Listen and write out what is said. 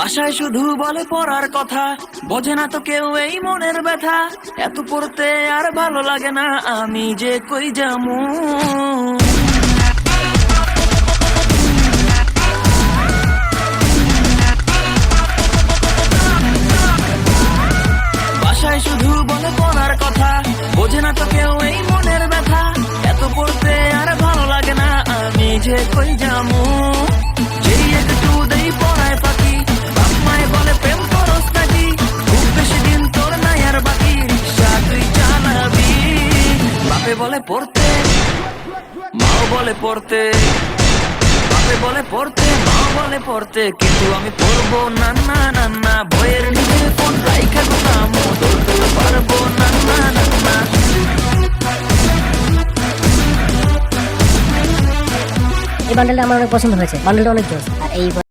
বাসায় শুধু বলে পড়ার কথা, বোঝে না তো কেউ এই মনের ব্যথা। এত পড়তে আর ভালো লাগে না, আমি যে কই যামু। বাসায় শুধু বলে পড়ার কথা, বোঝে না তো কেউ এই মনের ব্যথা। এত পড়তে আর ভালো লাগে না, আমি যে কই যামু। যেই একটু দেই পড়ায় ফাঁকি, বাপ মায় বলে প্রেম করস নাকি, খুব বেশি দিন তোর নাই আর বাকি, রিক্সা তুই চালাবি। বাপে বলে পড়তে, মাও বলে পড়তে, বাপে বলে পড়তে, মাও বলে পড়তে, কিন্তু আমি পড়বো না না না না। বইয়ের নিচে ফোন রাইখা গোলামো, ধরতে পারবো না না না না। এই বান্ডেলটা আমার অনেক পছন্দ হয়েছে, বান্ডেলটা অনেক জোস। আর এই